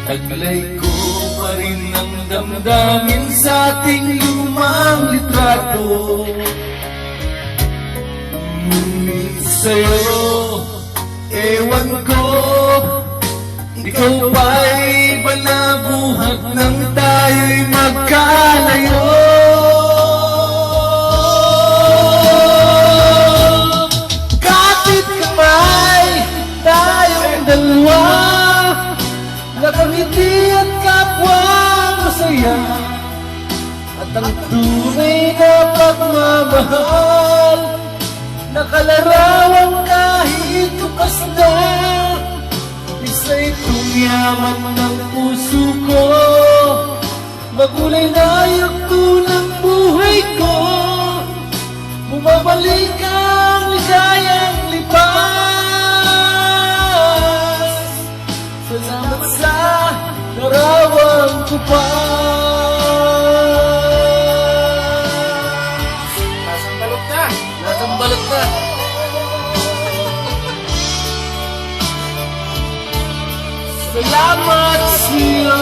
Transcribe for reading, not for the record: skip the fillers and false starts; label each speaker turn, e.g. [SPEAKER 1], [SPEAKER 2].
[SPEAKER 1] Taglay ko pa rin ang damdamin sa ating lumang litrato. Ngunit sa'yo, ewan ko, ikaw ba'y banabuhat nang tayo'y magkalayo? Kapit kamay, tayong dalawa, nakangiti at kapwa masaya, at ang tunay na pagmamahal, nakalarawan kahit tukas na. Isa itong yaman ng puso ko, magulay na yugto ng buhay ko, bumabalik ang ligayang lipas. Salamat sa larawan ko pa. Nasang balot na! Nasang balot na! Salamat sa'yo.